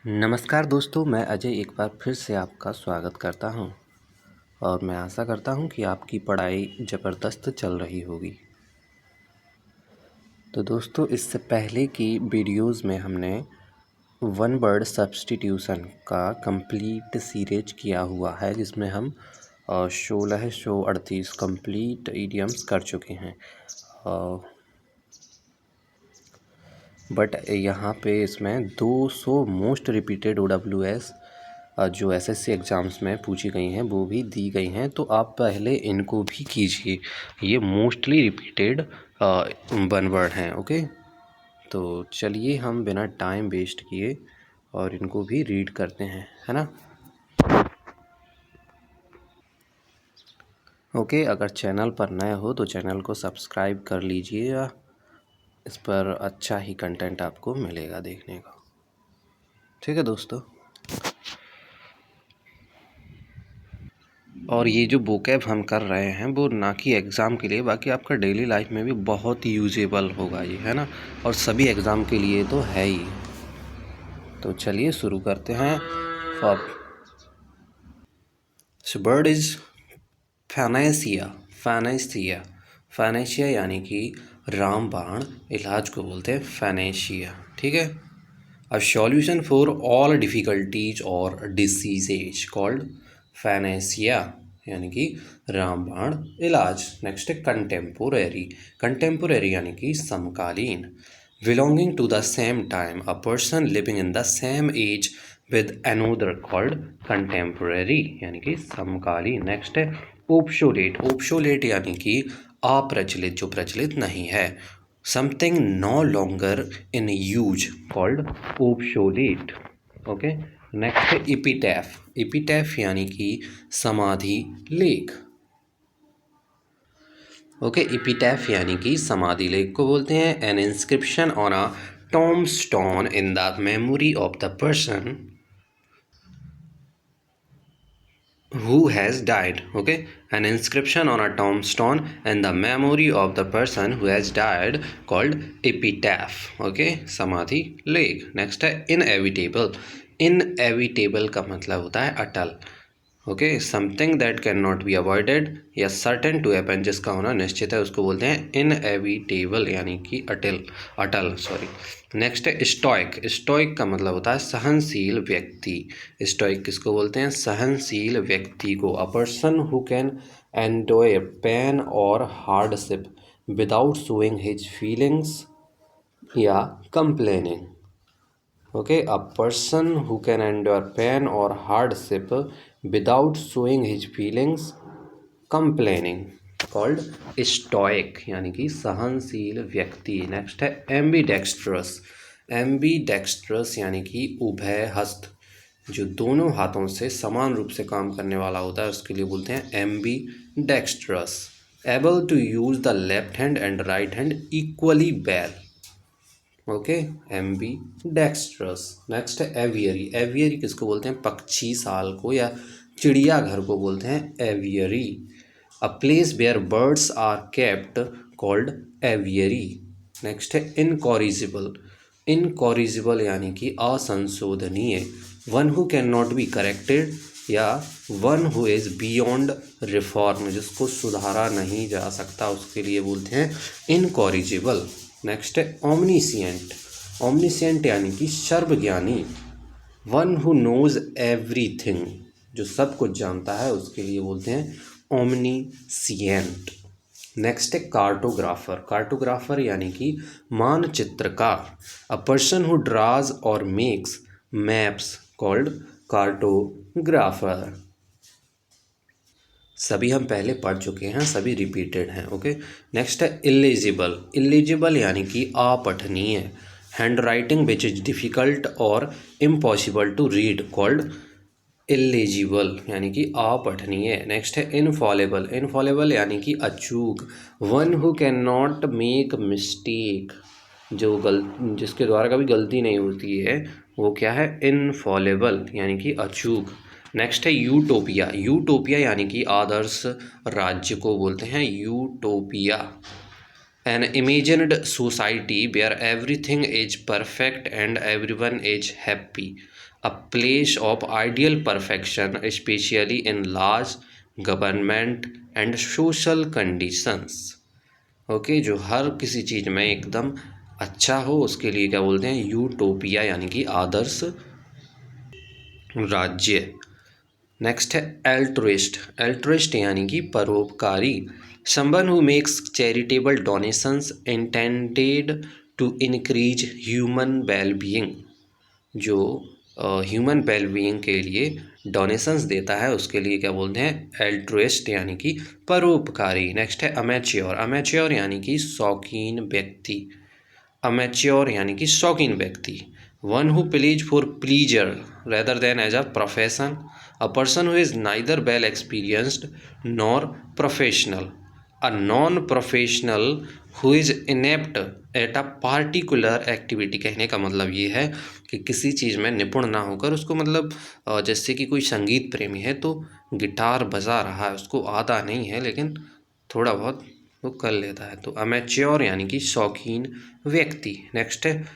नमस्कार दोस्तों, मैं अजय एक बार फिर से आपका स्वागत करता हूं और मैं आशा करता हूं कि आपकी पढ़ाई ज़बरदस्त चल रही होगी। तो दोस्तों, इससे पहले की वीडियोस में हमने वन वर्ड सब्स्टिट्यूशन का कंप्लीट सीरीज किया हुआ है, जिसमें हम 1638 कंप्लीट इडियम्स कर चुके हैं। बट यहाँ पे इसमें 200 मोस्ट रिपीटेड OWS जो SSC एग्ज़ाम्स में पूछी गई हैं वो भी दी गई हैं, तो आप पहले इनको भी कीजिए। ये मोस्टली रिपीटेड वन वर्ड हैं। ओके, तो चलिए हम बिना टाइम वेस्ट किए और इनको भी रीड करते हैं, है ना। ओके, अगर चैनल पर नए हो तो चैनल को सब्सक्राइब कर लीजिए। इस पर अच्छा ही कंटेंट आपको मिलेगा देखने को। ठीक है दोस्तों, और ये जो वोकैब हम कर रहे हैं वो ना कि एग्ज़ाम के लिए, बाकी आपका डेली लाइफ में भी बहुत यूजेबल होगा ये, है ना। और सभी एग्ज़ाम के लिए तो है ही। तो चलिए शुरू करते हैं। Bird is फैनेसिया। फैनेसिया फैनेशिया यानी कि रामबाण, इलाज को बोलते हैं फैनेशिया। ठीक है। A solution for all difficulties or diseases called phanesia यानी कि रामबाण इलाज। नेक्स्ट है कंटेम्पोरेरी। कंटेम्पोरेरी यानी कि समकालीन। Belonging to the same time, a person living in the same age with another called contemporary यानी कि समकालीन। नेक्स्ट है ओब्सोलेट। ओब्सोलेट यानी कि अप्रचलित, जो प्रचलित नहीं है। Something no longer in use called obsolete. Okay, next है epitaph. epitaph यानी कि समाधि लेख। ओके, epitaph यानी कि समाधि लेख को बोलते हैं an inscription on a tombstone in the memory of the person who has died. Okay, an inscription on a tombstone in the memory of the person who has died called epitaph. Okay, समाधि लेख। Next है inevitable. inevitable का मतलब होता है अटल। Okay, something that can not be avoided या certain to happen, जिसका होना निश्चित है, उसको बोलते हैं इनएविटेबल यानी कि अटल सॉरी। नेक्स्ट है स्टोइक। स्टोइक का मतलब होता है सहनशील व्यक्ति। स्टोइक किसको बोलते हैं? सहनशील व्यक्ति को। A person who can endure pain और hardship without showing his feelings या complaining. Okay, a person who can endure pain or hardship without showing his feelings, complaining, called stoic यानी कि सहनशील व्यक्ति। नेक्स्ट है ambidextrous. ambidextrous यानी कि उभय हस्त, जो दोनों हाथों से समान रूप से काम करने वाला होता है, उसके लिए बोलते हैं ambidextrous. Able to use the left hand and right hand equally well. Okay, ambidextrous. Next है एवियरी। एवियरी किसको बोलते हैं? पक्षी साल को या चिड़ियाघर को बोलते हैं aviary. A place where birds are kept called aviary. Next है इनकॉरिजिबल। इनकॉरिजिबल यानी कि असंशोधनीय। One who can not be corrected या one who is beyond reform, जिसको सुधारा नहीं जा सकता, उसके लिए बोलते हैं इनकॉरिजिबल। नेक्स्ट है ओमनीसियंट। ओमनीसियंट यानी कि सर्वज्ञानी। वन हु नोज एवरीथिंग, जो सब कुछ जानता है, उसके लिए बोलते हैं ओमनीसियंट। नेक्स्ट है कार्टोग्राफर। कार्टोग्राफर यानी कि मानचित्रकार। अ person who draws or makes maps called cartographer. सभी हम पहले पढ़ चुके हैं, सभी रिपीटेड हैं। ओके, नेक्स्ट है इलिजिबल। इलिजिबल यानी कि अपठनीय। Handwriting which is difficult or impossible to read called illegible यानी कि अपठनीय। नेक्स्ट है इनफॉलेबल। इनफॉलेबल यानी कि अचूक। One who can not make mistake, जो जिसके द्वारा कभी गलती नहीं होती है, वो क्या है? इनफॉलेबल यानी कि अचूक। नेक्स्ट है यूटोपिया। यूटोपिया यानी कि आदर्श राज्य को बोलते हैं utopia. An imagined society where everything is perfect and everyone is happy. A place of ideal perfection, especially in laws, government and social conditions. Okay, जो हर किसी चीज़ में एकदम अच्छा हो उसके लिए क्या बोलते हैं, यूटोपिया यानी कि आदर्श राज्य। नेक्स्ट है एल्ट्रुइस्ट। एल्ट्रुइस्ट यानी कि परोपकारी। Someone who makes charitable donations intended to increase human wellbeing. जो ह्यूमन वेलबीइंग के लिए डोनेशंस देता है उसके लिए क्या बोलते हैं, एल्ट्रुइस्ट यानी कि परोपकारी। नेक्स्ट है अमेच्योर। अमेच्योर यानी कि शौकीन व्यक्ति। अमेच्योर यानी कि शौकीन व्यक्ति। One who please for pleasure rather than as a profession. A person who is neither well experienced nor professional. A non professional who is inept at a particular activity. कहने का मतलब ये है कि किसी चीज़ में निपुण ना होकर उसको, मतलब जैसे कि कोई संगीत प्रेमी है तो गिटार बजा रहा है, उसको आता नहीं है लेकिन थोड़ा बहुत वो कर लेता है, तो अमेच्योर यानी कि शौकीन व्यक्ति। नेक्स्ट है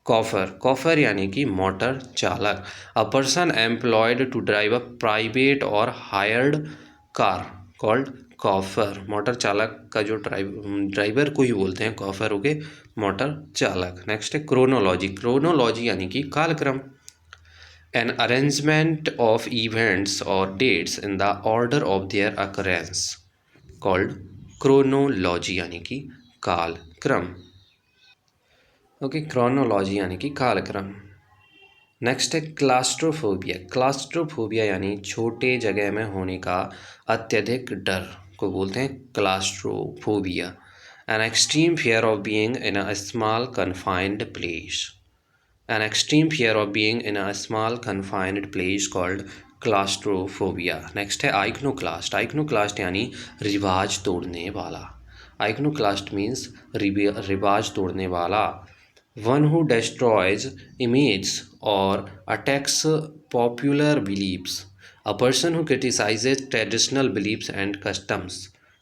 कॉफर। कॉफर यानी कि मोटर चालक। A person employed to drive a private or hired car called chauffeur. Motor चालक का जो ड्राइवर को ही बोलते हैं कॉफर, ओके, मोटर चालक। नेक्स्ट है क्रोनोलॉजी। क्रोनोलॉजी यानी कि कालक्रम। An arrangement of events or dates in the order of their occurrence called chronology यानी कि कालक्रम। ओके, क्रोनोलॉजी यानी कि कालक्रम। नेक्स्ट है क्लास्ट्रोफोबिया। क्लास्ट्रोफोबिया यानी छोटे जगह में होने का अत्यधिक डर को बोलते हैं claustrophobia. An extreme fear of being in a small confined place. An extreme fear of being in a small confined place called claustrophobia. Next है आइक्नोक्लास्ट। आइक्नोक्लास्ट यानी रिवाज तोड़ने वाला। आइक्नोक्लास्ट मीन्स रिवाज तोड़ने वाला। One who destroys images or attacks popular beliefs. A person who criticizes traditional beliefs and customs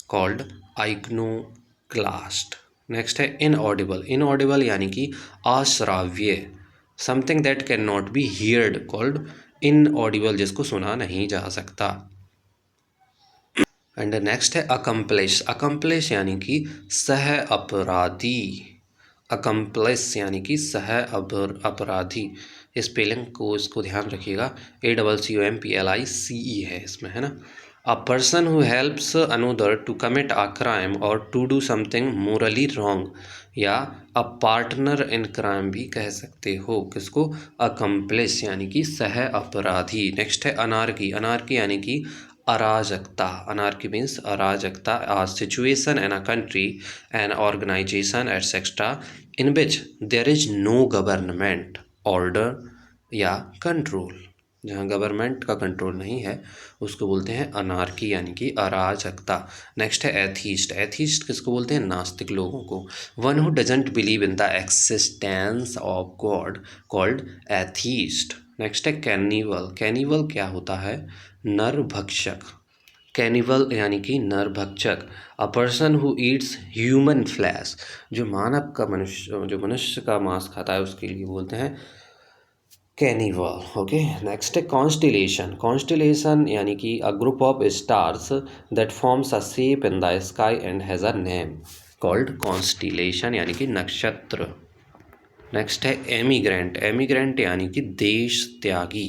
called iconoclast. Next है inaudible. Inaudible यानी कि अश्राव्य। Something that cannot be heard called inaudible, जिसको सुना नहीं जा सकता। एंड नेक्स्ट है अकम्प्लिश। अकम्प्लिश यानी कि सह अपराधी। अकम्प्लिस यानी कि सह अपराधी। स्पेलिंग को इसको ध्यान रखिएगा, ACCOMPLICE है इसमें, है ना। A person who helps another to commit a crime or to do something morally wrong, या अ पार्टनर इन क्राइम भी कह सकते हो। किसको, अकम्प्लिस यानी कि सह अपराधी। नेक्स्ट है अनार्की। अनार्की यानी कि अराजकता। अनार्की मीन्स अराजकता। A situation in a country, an organization etcetera in which there is no government order या कंट्रोल। जहाँ गवर्नमेंट का कंट्रोल नहीं है उसको बोलते हैं अनार्की यानी कि अराजकता। नेक्स्ट है एथीस्ट। एथीस्ट किसको बोलते हैं, नास्तिक लोगों को। One who doesn't believe in the existence of God called atheist. Next है कैनिवल। कैनिवल क्या होता है, नरभक्षक। कैनिवल यानी कि नरभक्षक। अ person who Yeats human flesh, जो मानव का जो मनुष्य का मांस खाता है उसके लिए बोलते हैं कैनिवल। ओके, नेक्स्ट है कॉन्स्टिलेशन। कॉन्स्टिलेशन यानी कि अ group of stars that forms a shape in the sky and has a name called constellation यानी कि नक्षत्र। नेक्स्ट है एमिग्रेंट। एमिग्रेंट यानी कि देश त्यागी।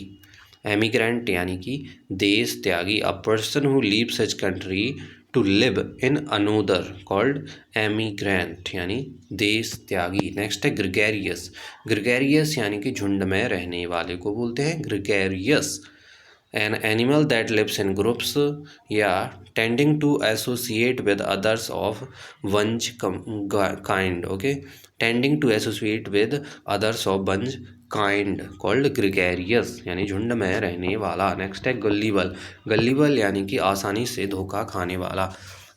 एमिग्रेंट यानी कि देश त्यागी। A person who leaves his country to live in another called emigrant यानी देश त्यागी। नेक्स्ट है ग्रिगेरियस। ग्रिगेरियस यानी कि झुंड में रहने वाले को बोलते हैं gregarious. An animal that lives in groups या tending to associate with others of one's kind. Okay, tending to associate with others of one's kind called gregarious यानी झुंड में रहने वाला। नेक्स्ट है गल्लीबल। गल्लीबल यानी कि आसानी से धोखा खाने वाला।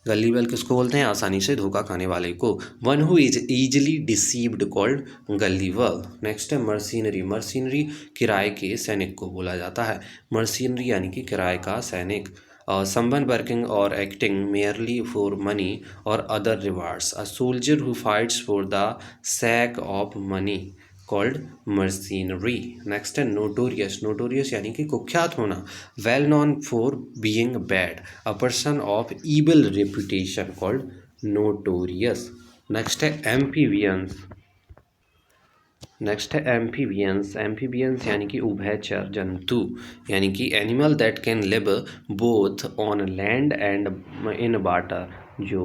गल्लीबल किसको बोलते हैं, आसानी से धोखा खाने वाले को। One who is easily deceived called gullible. Next है मर्सिनरी। मर्सिनरी किराए के सैनिक को बोला जाता है। मर्सिनरी यानी कि किराए का सैनिक। someone working or acting merely for money or other rewards. A soldier who fights for the sake of money called mercenary. Next है notorious. Notorious यानी कि कुख्यात होना. Well known for being bad. A person of evil reputation called notorious. Next है amphibians. Next है amphibians. Amphibians यानी कि उभयचर जंतु, यानी कि animal that can live both on land and in water. जो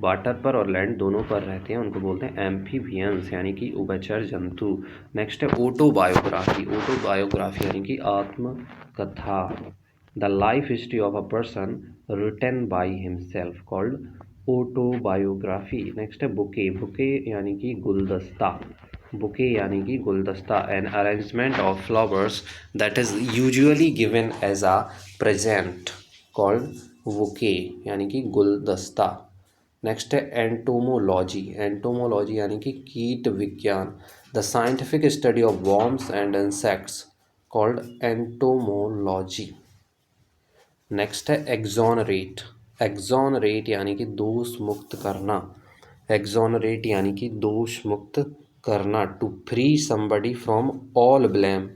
वाटर पर और लैंड दोनों पर रहते हैं उनको बोलते हैं एम्फीबियंस, यानी कि उभयचर जंतु. नेक्स्ट है ऑटोबायोग्राफी. ऑटोबायोग्राफी यानी कि आत्मकथा. The life history of a person written by himself called autobiography. Next है बुके. बुके यानी कि गुलदस्ता. बुके यानी कि गुलदस्ता. An arrangement of flowers that is usually given as a present called bouquet यानी कि गुलदस्ता. नेक्स्ट है एंटोमोलॉजी. एंटोमोलॉजी यानी कि कीट विज्ञान. The scientific study of worms and insects called entomology. Next है एक्सोनरेट. एक्सोनरेट यानी कि दोष मुक्त करना. एक्सोनरेट यानी कि दोष मुक्त करना. To free somebody from all blame.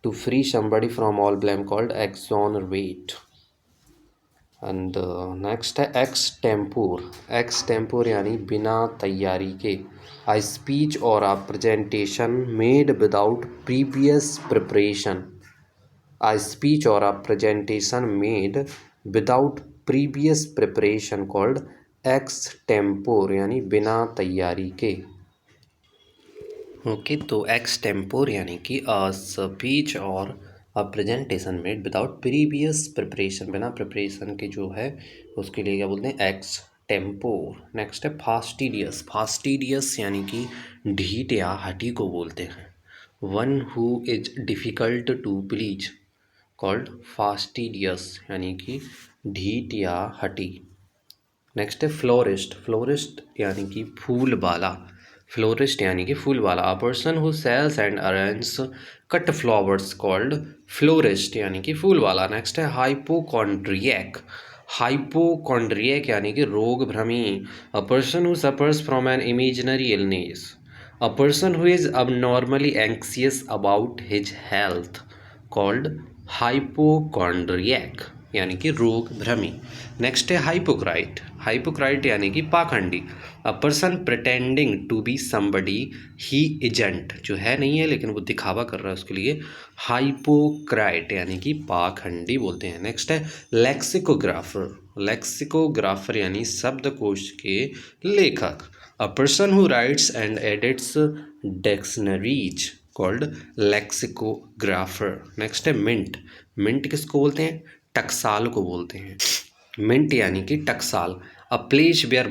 To free somebody from all blame called exonerate. And next है extempore. Extempore यानी बिना तैयारी के. A speech or a presentation made without previous preparation. A speech or a presentation made without previous preparation called extempore यानी बिना तैयारी के. Okay तो एक्स टेम्पोर यानी कि अ स्पीच और a presentation made without previous preparation. बिना प्रिपरेशन के जो है उसके लिए क्या बोलते हैं एक्स टेम्पोर. नेक्स्ट है फास्टिडियस. फास्टिडियस यानी कि ढीठ या हठी को बोलते हैं. One who is difficult to please called fastidious यानी कि ढीठ या हठी. नेक्स्ट है फ्लोरिस्ट. फ्लोरिस्ट यानी कि फूल वाला. फ्लोरिस्ट यानी कि फूल वाला. A person who sells and arrange cut flowers called florist यानी कि फूल वाला. नेक्स्ट है हाइपोकॉन्ड्रियक. हाइपोकॉन्ड्रियक यानी कि रोग भ्रमी. A person who suffers from an imaginary illness. A person who is abnormally anxious about his health called hypochondriac यानी कि रोग भ्रमी. नेक्स्ट है हाइपोक्राइट. हाइपोक्राइट यानी कि पाखंडी. A person pretending to be somebody he isn't. जो है नहीं है लेकिन वो दिखावा कर रहा है उसके लिए हाइपोक्राइट यानी कि पाखंडी बोलते हैं. नेक्स्ट है लेक्सिकोग्राफर. लेक्सिकोग्राफर यानी शब्दकोश के लेखक. अ person who rights and edits dictionaries called lexicographer. Next है मिंट. मिंट किसको बोलते हैं? टकसाल को बोलते हैं. मिंट यानी कि टकसाल. A place where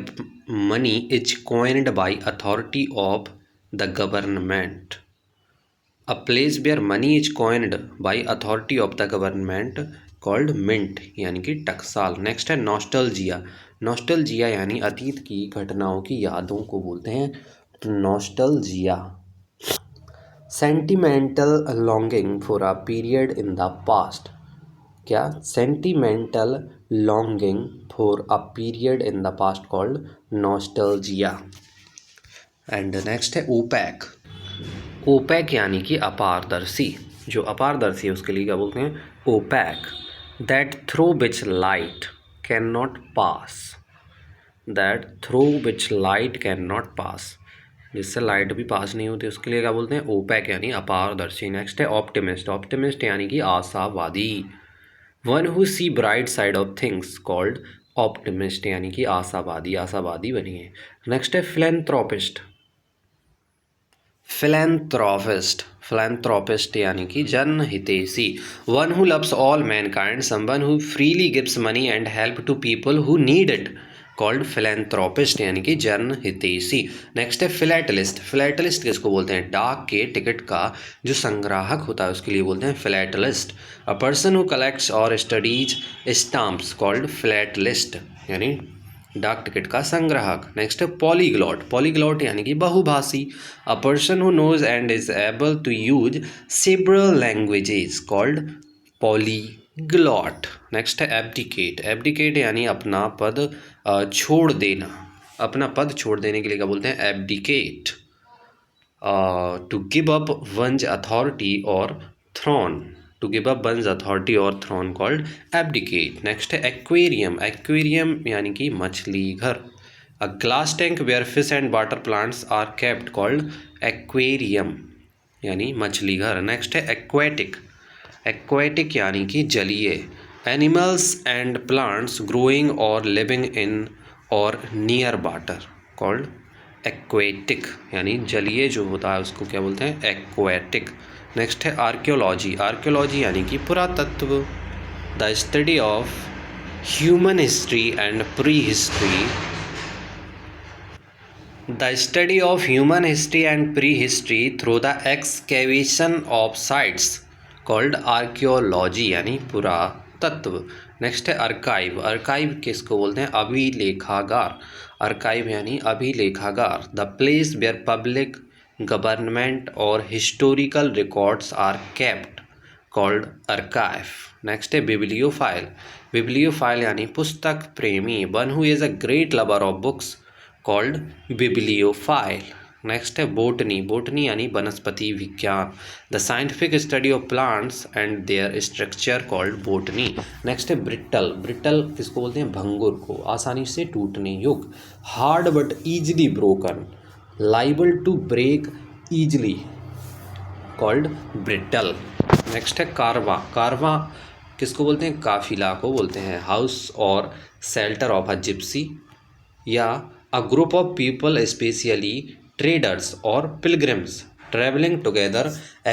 money is coined by authority of the government. A place where money is coined by authority of the government called mint यानी कि टकसाल. नेक्स्ट है नॉस्टैल्जिया. नॉस्टैल्जिया यानी अतीत की घटनाओं की यादों को बोलते हैं nostalgia. Sentimental longing for a period in the past. क्या? Sentimental longing for a period in the past called nostalgia. And next है ओपैक. ओपैक यानी कि अपारदर्शी. जो अपारदर्शी है उसके लिए क्या बोलते हैं? Opaque. That through which light can not pass. That through which light can not pass. जिससे लाइट भी पास नहीं होती उसके लिए क्या बोलते हैं? ओपैक यानी अपारदर्शी. नेक्स्ट है ऑप्टिमिस्ट. ऑप्टिमिस्ट यानी कि आशावादी. One who see bright side of things called optimist यानी कि आशावादी. आशावादी बनिए. नेक्स्ट है फिलैंथ्रोपिस्ट. फिलैंथ्रोपिस्ट. फिलैंथ्रोपिस्ट यानी कि जन हितैषी. One who loves all mankind. Someone who freely gives money and help to people who need it called philanthropist यानी कि जन हितैषी. नेक्स्ट है फिलैटलिस्ट. फिलैटलिस्ट किसको बोलते हैं? डाक के टिकट का जो संग्राहक होता है उसके लिए बोलते हैं फिलैटलिस्ट. अ पर्सन हु कलेक्ट्स और स्टडीज स्टाम्प्स कॉल्ड फिलैटलिस्ट यानी डाक टिकट का संग्राहक. नेक्स्ट है पॉलीग्लॉट. पॉलीग्लॉट यानी कि बहुभाषी. A person who knows and is able to use several languages called polyglot ग्लॉट। नेक्स्ट है एब्डिकेट। एब्डिकेट यानी अपना पद छोड़ देना। अपना पद छोड़ देने के लिए क्या बोलते हैं? Abdicate. To give up one's authority or throne. To give up one's authority or throne called abdicate. Next है एक्वेरियम। एक्वेरियम यानी कि मछली घर। A glass tank where fish and water plants are kept called aquarium यानी मछली घर। Next है aquatic. Aquatic यानी कि जलीय। एनिमल्स एंड प्लांट्स ग्रोइंग और लिविंग इन और नियर वाटर कॉल्ड एक्वेटिक यानी जलीय जो होता है उसको क्या बोलते हैं? एक्वेटिक। नेक्स्ट है आर्कियोलॉजी। आर्कियोलॉजी यानी कि पुरातत्व। The study of human history and pre history. The study of human history and prehistory through the excavation of sites called archaeology यानी पुरातत्व। नेक्स्ट है अर्काइव। अर्काइव किसको बोलते हैं? अभिलेखागार। अर्काइव यानी अभिलेखागार। The place where public government or historical records are kept called archive. Next है बिब्लियोफाइल। बिब्लियोफाइल यानी पुस्तक प्रेमी। One who is a great lover of books called bibliophile. Next है बोटनी। बोटनी यानी वनस्पति विज्ञान। The scientific study of plants and their structure called botany. Next है brittle. Brittle किसको बोलते हैं? भंगुर को, आसानी से टूटने योग्य। Hard but easily broken, liable to break easily called brittle. Next है कारवा। कारवा किसको बोलते हैं? काफिला को बोलते हैं। हाउस और शेल्टर ऑफ अ जिप्सी या a group of people especially traders or pilgrims traveling together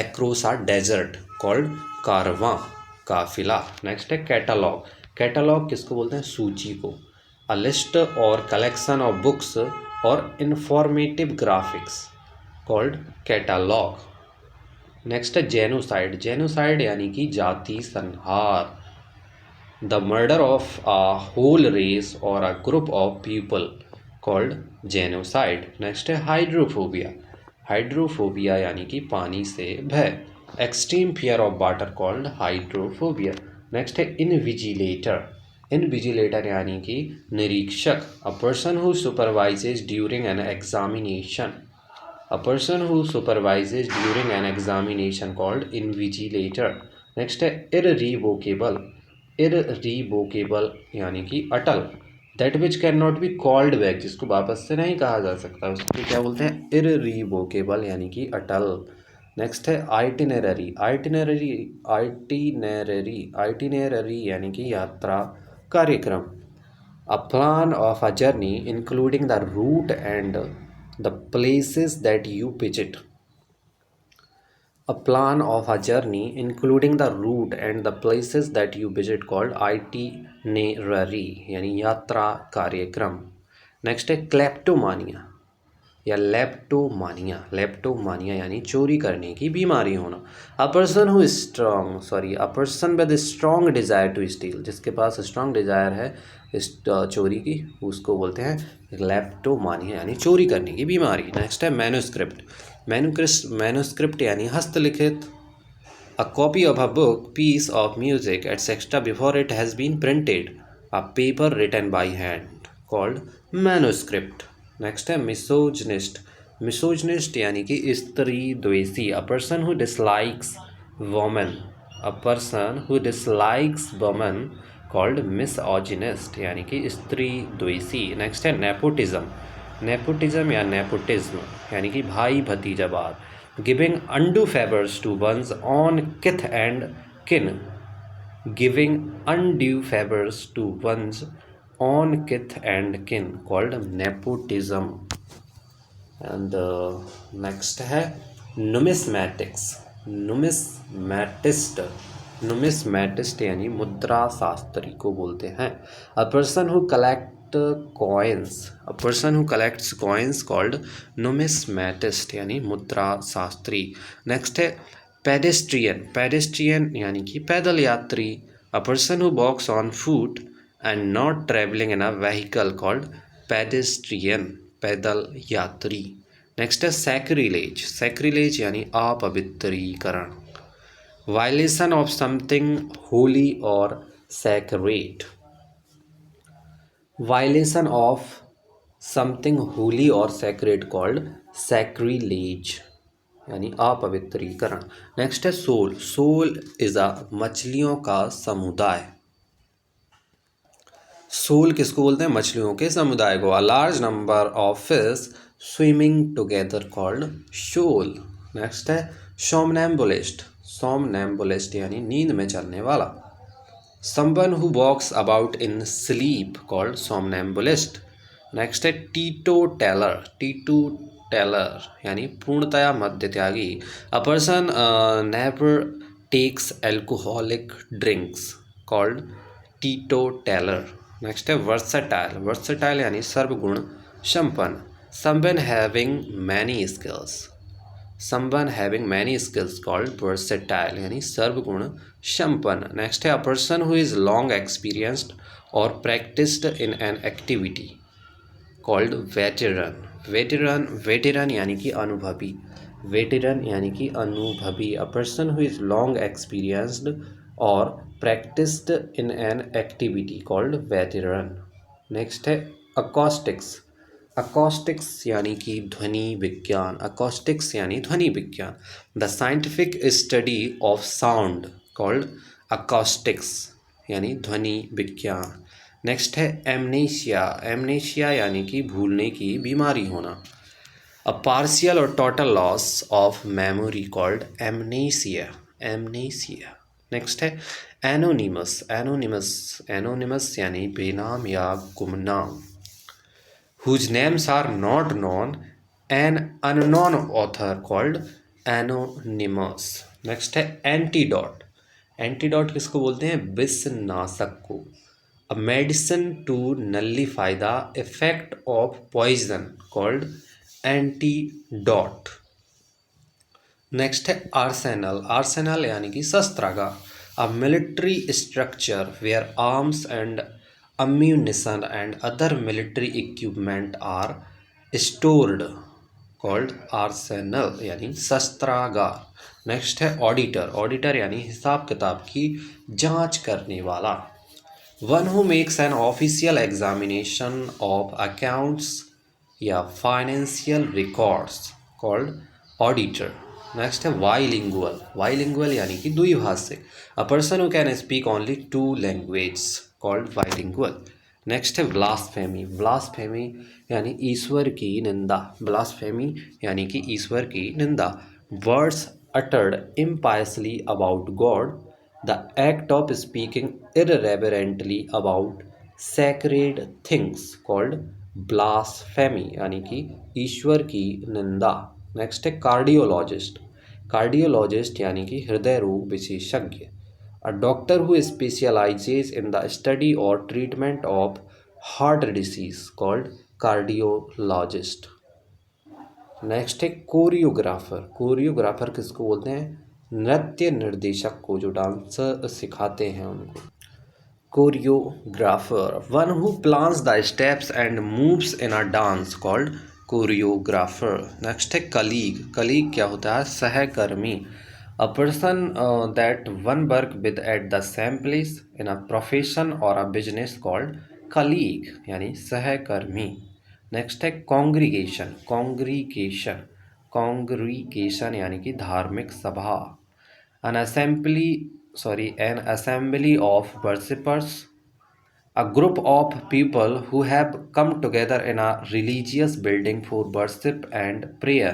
across a desert called कारवां, काफिला। नेक्स्ट है कैटलॉग। कैटलॉग किसको बोलते हैं? सूची को। A list or collection of books or informative graphics called catalogue. Next है genocide. Genocide यानी कि जाति संहार। The murder of a whole race or a group of people called genocide. Next है हाइड्रोफोबिया। हाइड्रोफोबिया यानी कि पानी से भय। Extreme fear of water called hydrophobia. Next है इनविजिलेटर। इनविजिलेटर यानी कि निरीक्षक। A person who supervises during an examination. A person who supervises during an examination called invigilator. Next है इररिवोकेबल। इररिवोकेबल यानी कि अटल। That which can not be called back, जिसको वापस से नहीं कहा जा सकता, उसको क्या बोलते हैं? इररिवोकेबल यानी कि अटल। नेक्स्ट है आइटिनररी। आइटिनररी आइटिनररी आइटिनररी यानी कि यात्रा कार्यक्रम। A plan of a journey including the route and the places that you visit. A plan of a journey including the route and the places that you visit called itinerary यानी यात्रा कार्यक्रम। Next है क्लेप्टोमानिया या लेप्टोमानिया। लेप्टोमानिया यानी चोरी करने की बीमारी होना। A person with strong desire to steal, जिसके पास स्ट्रॉन्ग डिज़ायर है इस चोरी की, उसको बोलते हैं लेप्टोमानिया यानी चोरी करने की बीमारी। नेक्स्ट है मैन्युस्क्रिप्ट। मैन्युस्क्रिप्ट यानी हस्तलिखित। A copy of a book, piece of music etcetera before it has been printed. A paper written by hand called manuscript. Next है मिसोजनिस्ट। मिसोजनिस्ट यानी कि स्त्री द्वेषी। A person who dislikes women. A person who dislikes women called misogynist यानी कि स्त्री द्वेषी। Next है नेपोटिज्म। नेपोटिज्म या नेपोटिज्म यानी कि भाई भतीजावाद। Giving undue favours to one's own kith and kin. Giving undue favours to one's own kith and kin called nepotism. And next है नुमिस्मैटिक्स। नुमिस्मैटिस्ट। नुमिस्मैटिस्ट यानी मुद्रा शास्त्री को बोलते हैं। A person who collect coins. A person who collects coins called numismatist यानी मुद्रा शास्त्री। Next है पेडेस्ट्रियन। पेडेस्ट्रियन यानी कि पैदल यात्री। A person who walks on foot and not travelling in a vehicle called pedestrian, पैदल यात्री। नेक्स्ट है सैक्रिलेज। सैक्रिलेज यानी अपवित्रीकरण। Violation of something holy or sacred. Violation of something holy or sacred called sacrilege, यानी अपवित्रीकरण. Next है soul. Soul is a मछलियों का समुदाय. Soul किसको बोलते हैं? मछलियों के समुदाय को. A large number of fish swimming together called shoal. Next है सोमनैम्बुलिस्ट. सोमनैम्बुलिस्ट यानी नींद में चलने वाला. Someone who walks about in sleep called somnambulist. Next है teetotaler. teetotaler यानी पूर्णतया मद्य त्यागी. A person never takes alcoholic drinks called teetotaler. Next है versatile. versatile यानी सर्वगुण संपन्न. Someone having many skills. someone having many skills called versatile यानी सर्वगुण संपन्न. नेक्स्ट है a person who is long experienced or practiced in an activity called veteran. veteran यानी कि अनुभवी. veteran यानी कि अनुभवी. a person who is long experienced or practiced in an activity called veteran. Next है acoustics. अकॉस्टिक्स यानी कि ध्वनि विज्ञान. अकॉस्टिक्स यानी ध्वनि विज्ञान. The scientific study of sound called acoustics यानी ध्वनि विज्ञान. नेक्स्ट है एमनेशिया. एमनेशिया यानी कि भूलने की बीमारी होना. अ पार्शियल और total loss of memory called amnesia. Amnesia. Next है एनोनिमस. एनोनिमस. एनोनिमस यानी बेनाम या गुमनाम. whose names are not known, an unknown author called anonymous. Next है एंटीडोट. एंटीडोट किसको बोलते हैं? विषनाशक को. A medicine to nullify the effect of poison called antidote. Next है आर्सेनल. आर्सेनल यानी कि शस्त्रागार. A military structure where arms and ammunition and other military equipment are stored called arsenal यानी शस्त्रागार. नेक्स्ट है ऑडिटर. ऑडिटर यानी हिसाब किताब की जांच करने वाला. One who makes an official examination of accounts या financial records called auditor. Next है वाइलिंगुअल. वाइलिंगुअल यानी कि द्विभाषिक. A person who can speak only 2 language called bilingual. Next है ब्लास्फेमी. ब्लास्फेमी यानी ईश्वर की निंदा. ब्लास्फेमी यानी कि ईश्वर की निंदा. Words uttered impiously about God, the act of speaking irreverently about sacred things called blasphemy यानी कि ईश्वर की निंदा. नेक्स्ट है कार्डियोलॉजिस्ट. कार्डियोलॉजिस्ट यानी कि हृदय रोग विशेषज्ञ. A doctor who specializes in the study or treatment of heart disease called cardiologist. Next है कोरियोग्राफर. कोरियोग्राफर किसको बोलते हैं? नृत्य निर्देशक को, जो डांस सिखाते हैं उनको. Choreographer. One who plans the steps and moves in a dance called choreographer. Next है कलीग. कलीग क्या होता है? सहकर्मी. A person that one work with at the same place in a profession or a business called colleague यानी सहकर्मी. Next है congregation. congregation. congregation यानी कि धार्मिक सभा. an assembly of worshippers. A group of people who have come together in a religious building for worship and prayer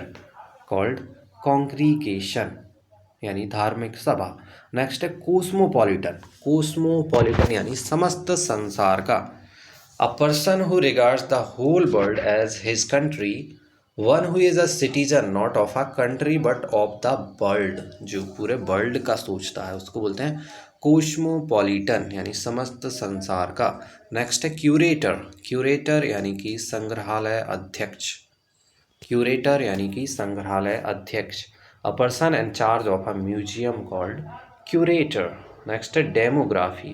called congregation यानी धार्मिक सभा. नेक्स्ट है कोस्मोपॉलिटन. कोस्मोपॉलिटन यानी समस्त संसार का. A person who regards the whole world as his country. One who is a citizen not of a country but of the world. जो पूरे वर्ल्ड का सोचता है उसको बोलते हैं कोस्मोपॉलिटन यानी समस्त संसार का. नेक्स्ट है क्यूरेटर. क्यूरेटर यानी कि संग्रहालय अध्यक्ष. क्यूरेटर यानी कि संग्रहालय अध्यक्ष. A person in charge of a museum called curator. Next है डेमोग्राफी.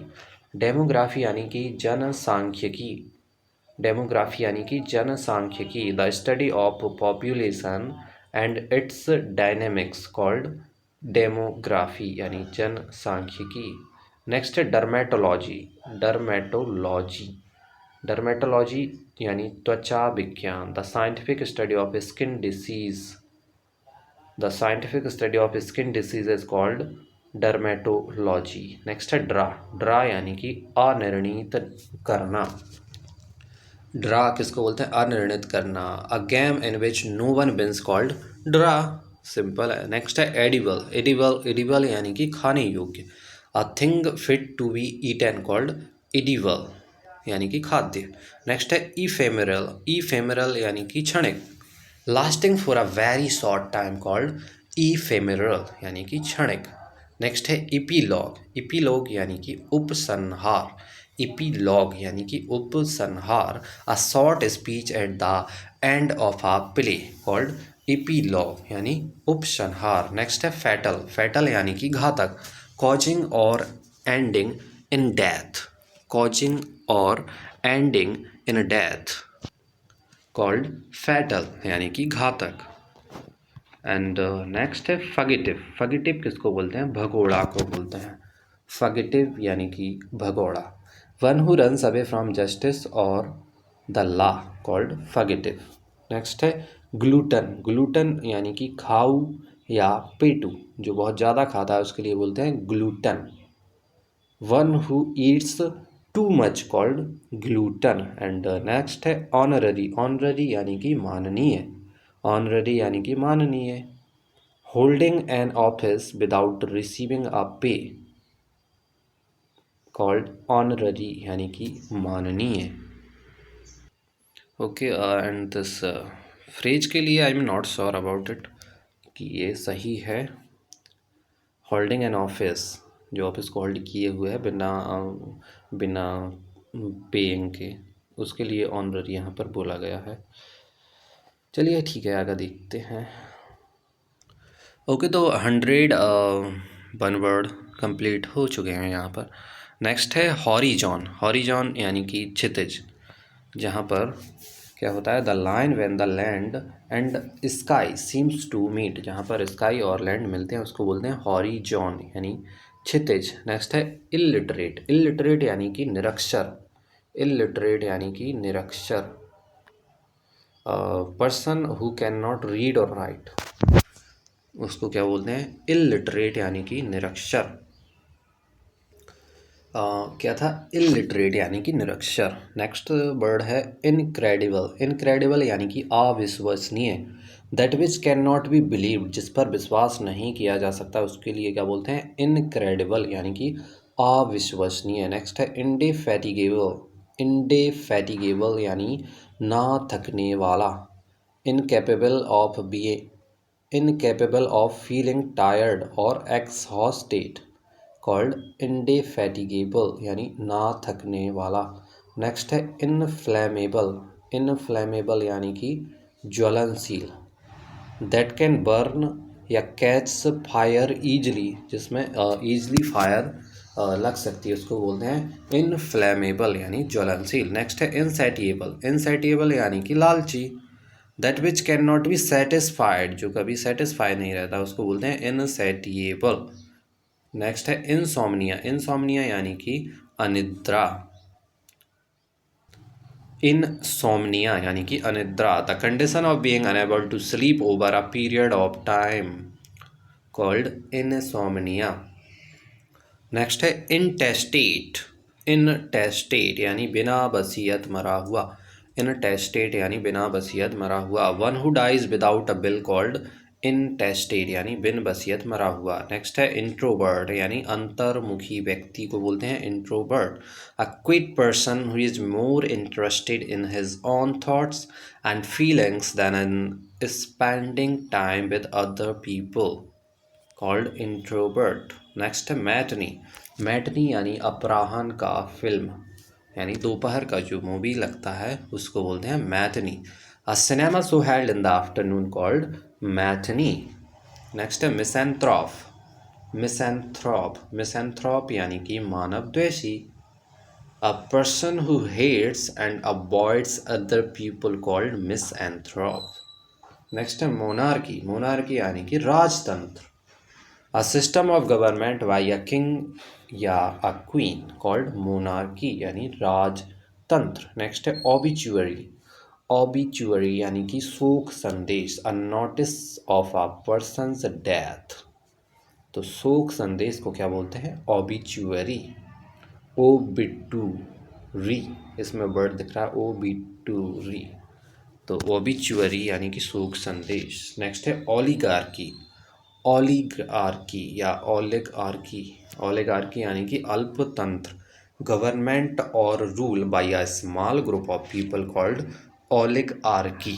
डेमोग्राफी यानी कि जनसांख्यिकी. डेमोग्राफी यानी कि जनसांख्यिकी. The study of population and it's dynamics called demography यानी जनसांख्यिकी। नेक्स्ट है डर्मेटोलॉजी। डर्मेटोलॉजी डर्मेटोलॉजी यानी त्वचा विज्ञान। The scientific study of skin disease. The scientific study of skin disease is called dermatology. Next है ड्रा। ड्रा यानी कि अनिर्णित करना। ड्रा किसको बोलते हैं? अनिर्णित करना। A game in which no one wins called draw. Simple है। नेक्स्ट है एडिबल। एडिबल एडिबल यानी कि खाने योग्य। A thing fit to be eaten called edible यानी कि खाद्य। नेक्स्ट है इफेमेरल। इफेमेरल यानी कि क्षणिक। Lasting for a very short time called ephemeral यानी कि क्षणिक। नेक्स्ट है इपीलॉग। इपीलॉग यानी कि उपसंहार। इपीलॉग यानी कि उपसंहार। A short speech at the end of a play called epilogue यानी उपसंहार। नेक्स्ट है फैटल। फैटल यानी कि घातक। कॉजिंग और एंडिंग इन डेथ। कॉजिंग और ending in death called fatal यानी कि घातक। एंड नेक्स्ट है फगिटिव। फगिटिव किसको बोलते हैं? भगोड़ा को बोलते हैं। फगिटिव यानी कि भगोड़ा। One who runs away from justice और द लॉ कॉल्ड फगिटिव। नेक्स्ट है ग्लूटन। ग्लूटन यानी कि खाऊ या पेटू, जो बहुत ज़्यादा खाता है उसके लिए बोलते हैं gluten. One who Yeats too much called gluten. And next है ऑनररी। ऑनररी यानी कि माननीय। ऑनररी यानी कि माननीय। Holding an office without receiving a पे कॉल्ड ऑनररी यानी कि माननीय। ओके, एंड दिस फ्रेज के लिए I am not sure about it कि ये सही है। होल्डिंग एन ऑफिस, जो ऑफिस को होल्ड किए हुए है बिना पेइंग के, उसके लिए ऑनररी यहाँ पर बोला गया है। चलिए ठीक है, आगे देखते हैं। ओके, तो 100 वन वर्ड कंप्लीट हो चुके हैं यहाँ पर। नेक्स्ट है हॉरिजॉन। हॉरिजॉन यानी कि क्षितिज, जहाँ पर क्या होता है? The line when the land and sky seems to meet. जहाँ पर स्काई और लैंड मिलते हैं उसको बोलते हैं हॉरिजॉन यानी क्षितिज। नेक्स्ट है इलिटरेट। इलिटरेट यानी कि निरक्षर। इलिटरेट यानी कि निरक्षर। Person who can not read और राइट, उसको क्या बोलते हैं? इलिटरेट यानी कि निरक्षर। क्या था? इलिटरेट यानी कि निरक्षर। नेक्स्ट वर्ड है इनक्रेडिबल। इनक्रेडिबल यानी कि अविश्वसनीय। That which can not B believed, जिस पर विश्वास नहीं किया जा सकता, उसके लिए क्या बोलते हैं? इनक्रेडिबल यानी कि अविश्वसनीय। नेक्स्ट है इंडेफैटिगेबल। इंडेफैटिगेबल यानी ना थकने वाला। Incapable of be incapable of feeling tired और एक्सहॉस्टेड कॉल्ड इंडेफैटिगेबल यानी ना थकने वाला। नेक्स्ट है इनफ्लेमेबल। इनफ्लेमेबल यानी कि ज्वलनशील। दैट कैन बर्न या कैच फायर ईजली, जिसमें ईजली फायर लग सकती है, उसको बोलते हैं इनफ्लेमेबल यानी ज्वलनशील। नेक्स्ट है इनसैटिएबल। इनसैटिएबल यानी कि लालची। That which can not be satisfied, जो कभी सेटिस्फाई नहीं रहता, उसको बोलते हैं इनसैटिएबल। नेक्स्ट है इंसोम्निया। इंसोम्निया यानी कि अनिद्रा। इंसोम्निया यानी कि अनिद्रा। The condition of being unable to sleep over a period of time called insomnia. Next है इंटेस्टेट। इंटेस्टेट यानी बिना वसीयत मरा हुआ। इंटेस्टेट यानी बिना वसीयत मरा हुआ। One who dies without a will called intestate यानी बिन वसीयत मरा हुआ। नेक्स्ट है इंट्रोवर्ट यानी अंतर्मुखी व्यक्ति को बोलते हैं introvert. A quiet person who is more interested in his own thoughts and feelings than in spending time with other people called introvert. Next है मैटनी। मैटनी यानी अपराह्न का फिल्म, यानी दोपहर का जो मूवी लगता है उसको बोलते हैं matinee. A cinema show held in the afternoon called matinee. Next है मिसेंथ्रॉप। मिसेंथ्रॉप मिसेंथ्रॉप यानी कि मानव द्वेषी। A person who hates and avoids other people called misanthrope. Next है मोनार्की। मोनार्की यानी कि राजतंत्र। A system of government by a king या अ क्वीन कॉल्ड मोनार्की यानी राजतंत्र। नेक्स्ट है ऑबिचुअरी। ऑबिचुअरी यानी कि शोक संदेश, a notice of a person's death. तो शोक संदेश को क्या बोलते हैं? ऑबिचुअरी। ओबिटूरी, इसमें वर्ड दिख रहा है ओबिटूरी। तो ओबिचुअरी यानी कि शोक संदेश। नेक्स्ट है ओलिगार्की। ओलिगार्की या ओलिगार्की, ओलिगार्की यानी कि अल्पतंत्र, गवर्नमेंट और rule by a small group of people called oligarchy.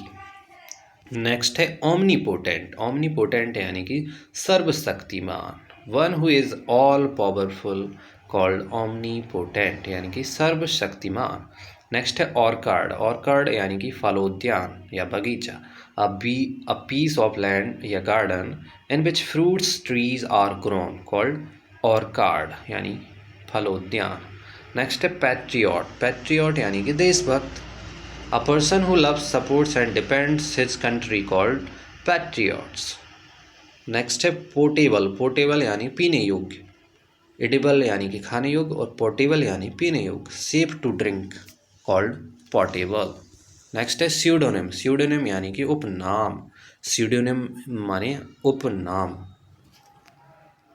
Next है ओमनीपोटेंट। ओमनीपोटेंट यानी कि सर्वशक्तिमान, one who is all powerful called omnipotent यानी कि सर्वशक्तिमान। नेक्स्ट है ऑर्कार्ड। ऑर्कार्ड यानी कि फलोद्यान या बगीचा, a piece of land or garden in which fruits trees are grown called orchard यानी फलोद्यान। नेक्स्ट है पैट्रियट। पैट्रियट यानी कि देशभक्त, a person who loves, supports and defends his country called patriots. Next है पोर्टेबल। पोर्टेबल यानी पीने योग्य, एडिबल यानी कि खाने योग्य और पोर्टेबल यानी पीने योग्य। Safe to drink called portable. Next है स्यूडोनिम। स्यूडोनिम यानी कि उपनाम, स्यूडोनिम माने उपनाम।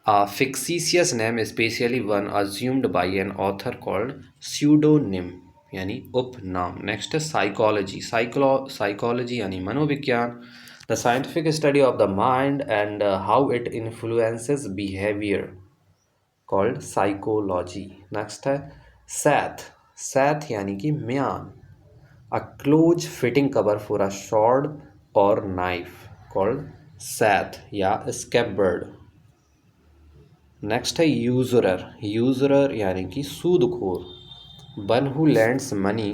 A fictitious name, especially one assumed by an author called pseudonym यानी उपनाम। नेक्स्ट है साइकोलॉजी। साइकोलॉजी यानी मनोविज्ञान, the scientific study of the mind and how it influences behaviour called psychology. Next है सैथ। सैथ यानी कि म्यान, a close fitting cover for a sword or knife called sheath या स्कैबर्ड। नेक्स्ट है usurer. Usurer यानी कि सूदखोर, one who lends money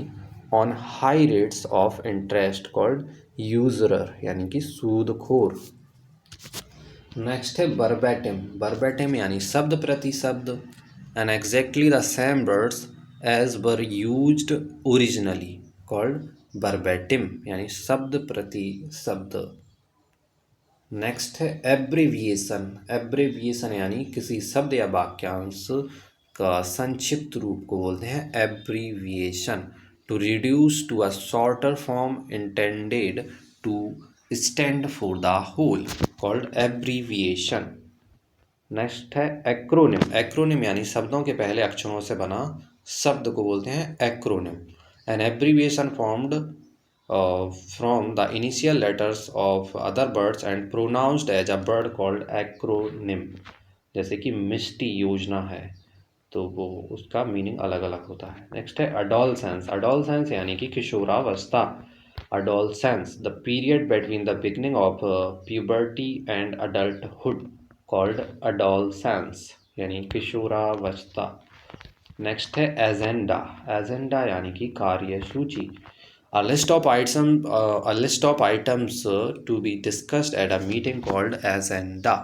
on high rates of interest called usurer यानी कि सूदखोर। नेक्स्ट है बर्बैटिम। बर्बैटिम यानी शब्द प्रति शब्द, and exactly the same words as were used originally called verbatim यानी शब्द प्रति शब्द। नेक्स्ट है एब्रिविएशन। एब्रिविएशन यानी किसी शब्द या वाक्यांश का संक्षिप्त रूप को बोलते हैं abbreviation, to reduce to a shorter form intended to stand for the whole called abbreviation. Next है एक्रोनिम। एक्रोनिम यानी शब्दों के पहले अक्षरों से बना शब्द को बोलते हैं acronym, an abbreviation formed from the initial letters of other words and pronounced as a word called acronym। जैसे कि मिष्टी योजना है तो वो उसका मीनिंग अलग अलग होता है। नेक्स्ट है अडोलसेंस। अडोलसेंस यानी कि किशोरावस्था, adolescence the period between the beginning of puberty and adulthood called adolescence यानी किशोरावस्था। नेक्स्ट है एजेंडा। एजेंडा यानी कि कार्यसूची, a list of items to be discussed at a meeting called agenda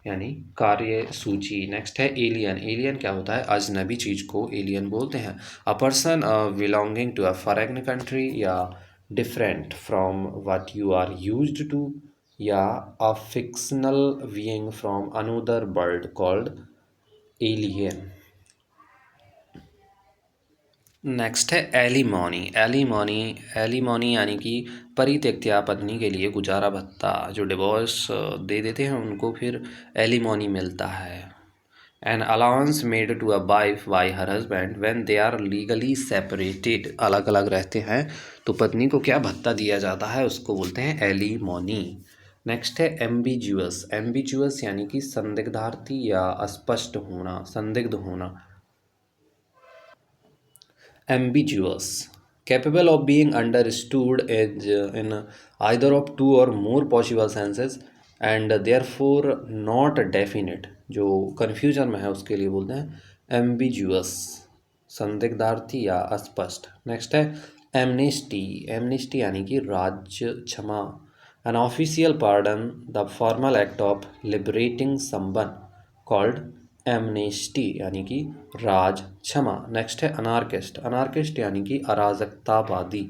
यानी कार्य सूची। नेक्स्ट है एलियन। एलियन क्या होता है? अजनबी चीज़ को एलियन बोलते हैं। A person belonging to a foreign country या different from what you are used to, या a fictional being from another world called alien. Next है एलिमोनी। एलिमोनी, एलिमोनी यानी कि परित्यक्ता पत्नी के लिए गुजारा भत्ता, जो डिवोर्स दे देते हैं उनको फिर एलिमोनी मिलता है। An allowance made to a wife by her husband when they are legally separated, अलग अलग रहते हैं तो पत्नी को क्या भत्ता दिया जाता है उसको बोलते हैं एलिमोनी। नेक्स्ट है एम्बिग्युअस। एम्बिग्युअस यानी कि संदिग्धार्थी या अस्पष्ट होना, संदिग्ध होना। Ambiguous, capable of being understood in either of two or more possible senses and therefore not definite, जो confusion में है उसके लिए बोलते हैं ambiguous, संदिग्धार्थी या अस्पष्ट। नेक्स्ट है एमनेस्टी। एमनेस्टी यानी कि राज्य क्षमा, an official pardon, the formal act of liberating someone called amnesty यानी कि राज क्षमा। नेक्स्ट है अनार्किस्ट। अनार्किस्ट यानी कि अराजकतावादी,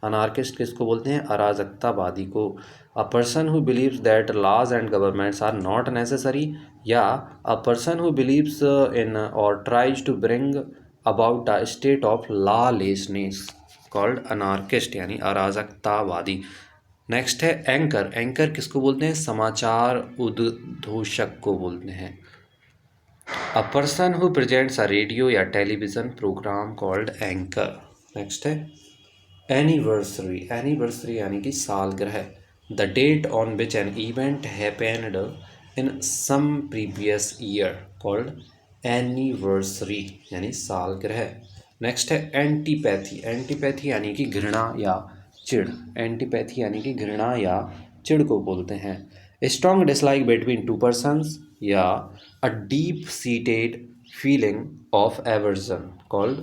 अनार्किस्ट किसको बोलते हैं? अराजकतावादी को। A person who believes that laws and governments are not necessary, या a person who believes in or tries to bring about a state of lawlessness called anarchist यानी अराजकतावादी। नेक्स्ट है एंकर। एंकर किसको बोलते हैं? समाचार उद्घोषक को बोलते हैं। A person who presents a radio या television programme called anchor. Next है एनिवर्सरी। एनिवर्सरी यानी कि सालगिरह। The date on which an event happened in some previous year called anniversary यानी सालगिरह। नेक्स्ट है एंटीपैथी। एंटीपैथी यानी कि घृणा या चिढ़। एंटीपैथी यानी कि घृणा या चिढ़ को बोलते हैं। Strong dislike between two persons, या a deep seated feeling of aversion called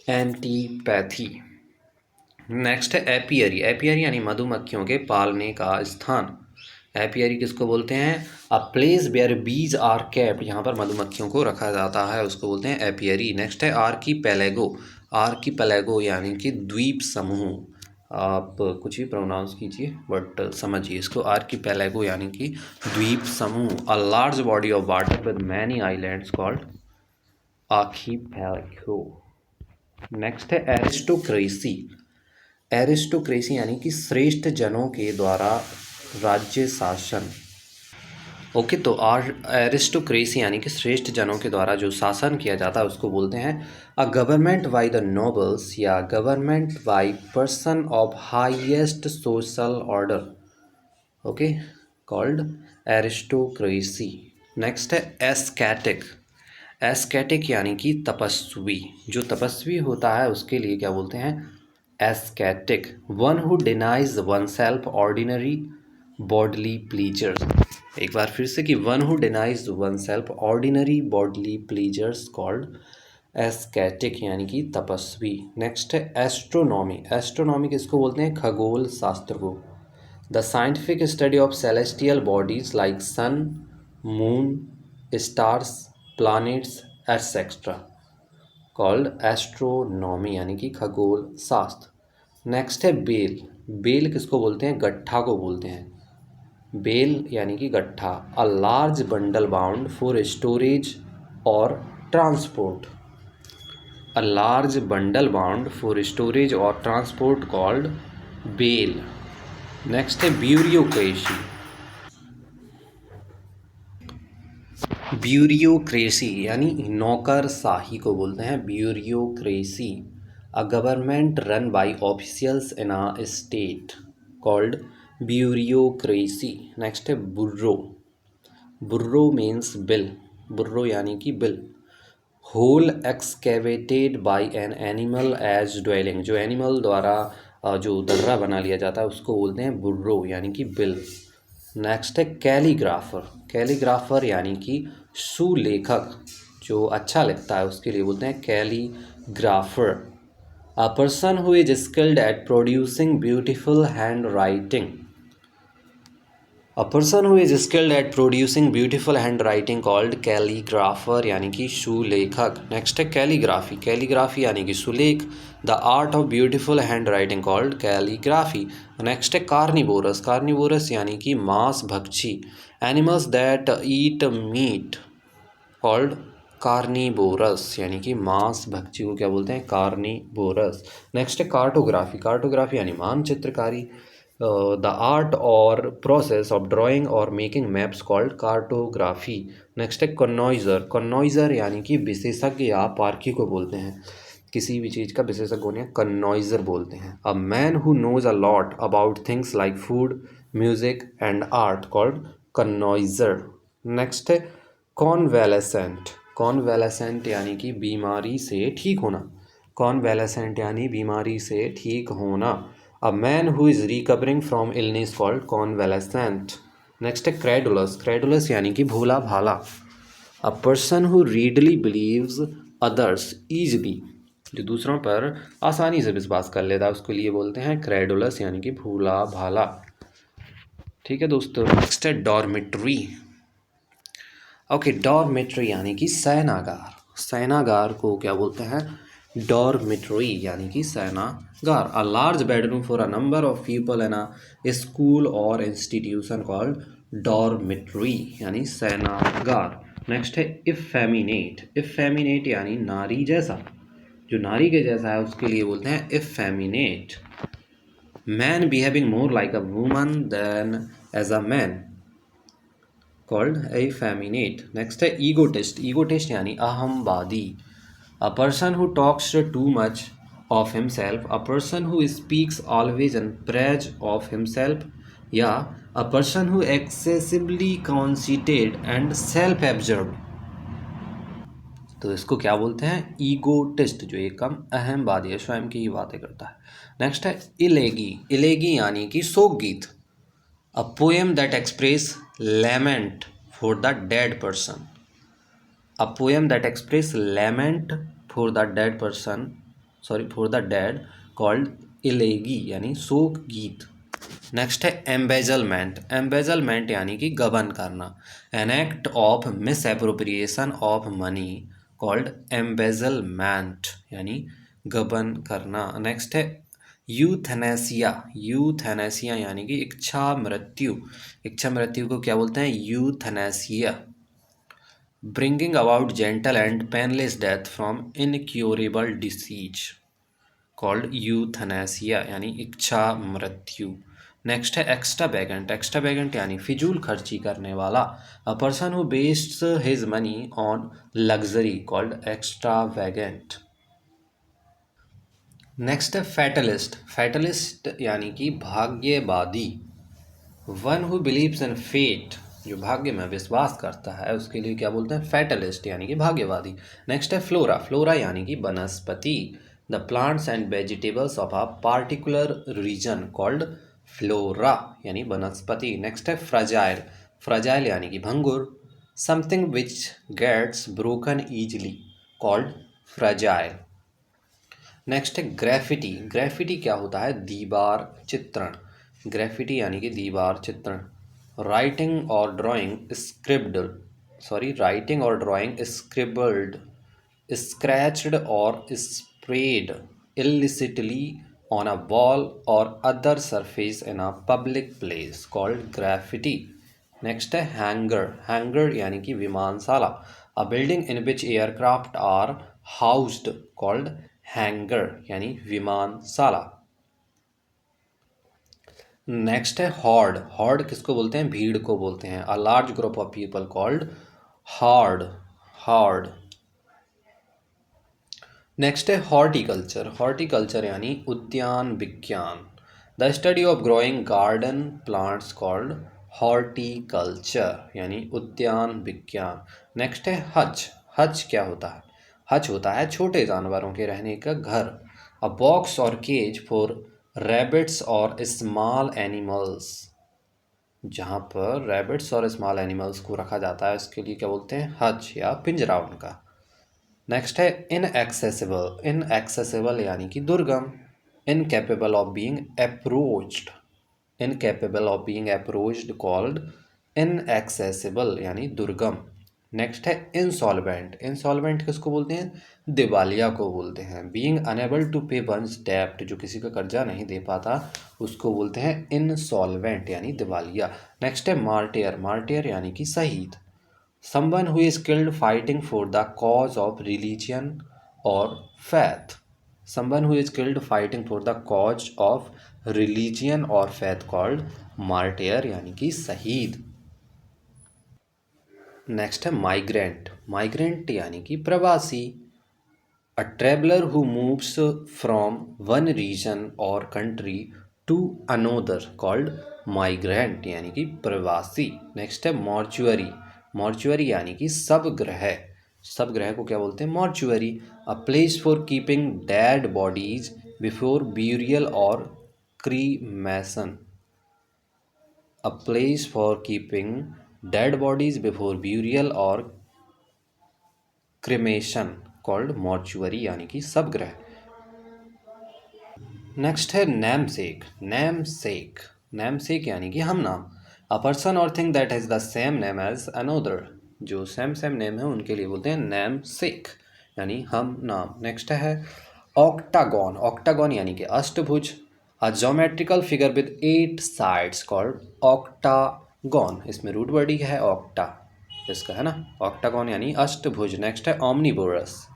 antipathy. Next है एपियरी। एपियरी यानी मधुमक्खियों के पालने का स्थान। एपियरी किसको बोलते हैं? अ place where bees are kept, यहाँ पर मधुमक्खियों को रखा जाता है, उसको बोलते हैं एपियरी। नेक्स्ट है आर्कीपेलेगो। आर्कीपेलेगो यानी कि द्वीप समूह। आप कुछ भी प्रोनाउंस कीजिए बट समझिए इसको। आर्कीपेलेगो यानी कि द्वीप समूह। A large body of water with many islands called archipelago. Next है एरिस्टोक्रेसी। एरिस्टोक्रेसी यानी कि श्रेष्ठ जनों के द्वारा राज्य शासन। ओके, तो एरिस्टोक्रेसी यानी कि श्रेष्ठ जनों के द्वारा जो शासन किया जाता है उसको बोलते हैं a government by the nobles, या government by person of highest social order, okay, called aristocracy. Next है एस्केटिक। एस्केटिक यानी कि तपस्वी। जो तपस्वी होता है उसके लिए क्या बोलते हैं? Ascetic. One who denies oneself ordinary bodily pleasures. एक बार फिर से कि one who denies oneself ordinary bodily pleasures called ascetic यानी कि तपस्वी। नेक्स्ट है एस्ट्रोनॉमी। एस्ट्रोनॉमी किसको बोलते हैं? खगोल शास्त्र को। The scientific study of celestial bodies like sun, moon, stars, planets etcetera called astronomy यानी कि खगोल शास्त्र। नेक्स्ट है बेल। बेल किसको बोलते हैं? गट्ठा को बोलते हैं। बेल यानी कि गट्ठा। A large bundle bound for storage और transport. A large bundle bound for storage और ट्रांसपोर्ट कॉल्ड बेल। नेक्स्ट है ब्यूरोक्रेसी। ब्यूरोक्रेसी यानी नौकरशाही को बोलते हैं bureaucracy. A government run by officials in a state called bureaucracy. Next है burrow. Burrow means बिल। बुर्रो यानी कि बिल। Hole excavated by an animal as dwelling. जो एनिमल द्वारा जो दर्रा बना लिया जाता है उसको बोलते हैं बुर्रो यानी कि बिल। नेक्स्ट है कैलीग्राफर। कैलीग्राफर यानी कि सुलेखक। जो अच्छा लिखता है उसके लिए बोलते हैं calligrapher. A person who is skilled at producing beautiful handwriting. A person who is skilled at producing beautiful handwriting called calligrapher यानी कि सुलेखक। नेक्स्ट है कैलीग्राफी। कैलीग्राफी यानी कि सुलेख। The art of beautiful handwriting called calligraphy. Next है carnivorous. Carnivorous यानी कि मांस भक्षी। Animals that eat meat called carnivorous यानी कि मांस भक्षी को क्या बोलते हैं? कार्निवोरस। नेक्स्ट है कार्टोग्राफी। कार्टोग्राफी यानी मानचित्रकारी। द आर्ट और प्रोसेस ऑफ ड्राइंग और making maps called cartography. Next है कन्नॉइजर। कन्नॉइजर यानी कि विशेषज्ञ या पारखी को बोलते हैं। किसी भी चीज़ का विशेषज्ञ होने कन्नॉइजर बोलते हैं। A man who knows a lot about things like food, music and art called connoisseur. Next है कॉन्वेलेसेंट। कॉन्वेलेसेंट यानी कि बीमारी से ठीक होना। कॉन्वेलेसेंट यानी बीमारी से ठीक होना। A man who is recovering from illness called convalescent. Next है क्रेडुलस। क्रेडुलस यानी कि भोला भाला। A person who readily believes others easily. जो दूसरों पर आसानी से विश्वास कर लेता है उसके लिए बोलते हैं क्रेडुलस यानी कि भोला भाला। ठीक है दोस्तों। नेक्स्ट है डॉर्मिटरी। ओके, डॉर्मिटरी यानी कि शयनागार। शयनागार को क्या बोलते हैं? डॉर्मिटरी यानी कि सेनागार, a large bedroom for a number of people in a school और इंस्टीट्यूशन कॉल्ड डॉर्मिटरी यानी सेनागार। नेक्स्ट है इफेमिनेट, इफेमिनेट यानी नारी जैसा, जो नारी के जैसा है उसके लिए बोलते हैं effeminate. Man behaving more like a woman than as a man called effeminate. Next है ईगोटिस्ट, ईगोटिस्ट यानी अहमवादी, a person who talks too much of himself, a person who speaks always in praise of himself, या a person who excessively conceited and self-absorbed, तो इसको क्या बोलते हैं, egotist, जो एकदम अहमवादी है, स्वयं की ही बातें करता है। नेक्स्ट है इलेगी, इलेगी यानी कि शोक गीत, a poem that express lament for the dead person, a poem that express lament for the dead person, sorry for the dead, called elegy यानी शोक गीत। नेक्स्ट है एम्बेजलमेंट, एम्बेजलमेंट यानी कि गबन करना, an act of miss appropriation of money called embezzlement यानी गबन करना। नेक्स्ट है यूथेनेसिया, यूथेनेसिया यानी कि इच्छा मृत्यु, इच्छा मृत्यु को क्या बोलते हैं, euthanasia. Bringing about gentle and painless death from incurable disease called euthanasia यानी इच्छा मृत्यु। नेक्स्ट है एक्स्ट्रावेगेंट, एक्स्ट्रावेगेंट यानी फिजूल खर्ची करने वाला, a person who wastes his money on luxury called extravagant. Next है फैटलिस्ट, फैटलिस्ट यानी कि भाग्यवादी, one who believes in fate, जो भाग्य में विश्वास करता है उसके लिए क्या बोलते हैं, फैटलिस्ट यानी कि भाग्यवादी। नेक्स्ट है फ्लोरा, फ्लोरा यानी कि वनस्पति, the plants and vegetables of a particular region called flora यानी वनस्पति। नेक्स्ट है फ्रजाइल, फ्रजाइल यानी कि भंगुर, something which gets broken easily called fragile. Next है ग्रेफिटी, ग्रेफिटी क्या होता है, दीवार चित्रण, ग्रेफिटी यानी कि दीवार चित्रण। राइटिंग और ड्राइंग स्क्रिप्ड, सॉरी राइटिंग और ड्राइंग स्क्रिबल्ड, स्क्रैच्ड और spread illicitly on a wall or other surface in a public place called graffiti. Next है हैंगर, हैंगर यानी कि विमानशाला, a building in which aircraft are housed called hangar यानी विमानशाला। Next है हॉर्ड, हॉर्ड किसको बोलते हैं, भीड़ को बोलते हैं, a large group of people called horde, horde. Next है हॉर्टिकल्चर, हॉर्टिकल्चर यानी उद्यान विज्ञान, the study of growing garden plants called horticulture यानी उद्यान विज्ञान। नेक्स्ट है हच, हच क्या होता है, हच होता है छोटे जानवरों के रहने का घर, अ बॉक्स और केज फॉर रैबिट्स और स्मॉल एनिमल्स, जहाँ पर रैबिट्स और स्मॉल एनिमल्स को रखा जाता है उसके लिए क्या बोलते हैं, हच या पिंजरा उनका। नेक्स्ट है इनएक्सेसिबल, इनएक्सेसिबल यानी कि दुर्गम, incapable of being approached, incapable of being approached called inaccessible यानी दुर्गम। नेक्स्ट है इंसॉल्वेंट, इंसॉल्वेंट किसको बोलते हैं, दिवालिया को बोलते हैं, बीइंग अनेबल टू पे वंस डेब्ट, जो किसी का कर्जा नहीं दे पाता उसको बोलते हैं इंसॉल्वेंट यानी दिवालिया। नेक्स्ट है मार्टियर, मार्टियर यानी कि शहीद, someone who is killed fighting for the cause of religion or faith, someone who is killed fighting for the cause of religion or faith called martyr यानी कि शहीद। नेक्स्ट है माइग्रेंट, माइग्रेंट यानी कि प्रवासी, a traveler who moves from one region or country to another called migrant यानी कि प्रवासी। नेक्स्ट है मॉर्चुअरी, मॉर्चुअरी यानी कि शवगृह, शवगृह को क्या बोलते हैं, mortuary, a place for keeping dead bodies before burial और cremation, a place for keeping dead bodies before burial और क्रिमेशन कॉल्ड मॉर्चुअरी यानी कि शवगृह। नेक्स्ट है namesake, namesake, namesake यानी कि हम नाम, अ पर्सन और thing that has the same name as another, जो सेम सेम नेम है उनके लिए बोलते हैं नेम सेक। यानी हम नाम। नेक्स्ट है ऑक्टागॉन, ऑक्टागॉन यानी कि अष्टभुज, a geometrical figure with 8 sides called octagon. इसमें रूट वर्ड ही है ऑक्टा, इसका है ना, ऑक्टागॉन यानी अष्टभुज। नेक्स्ट है ओमनीबोरस,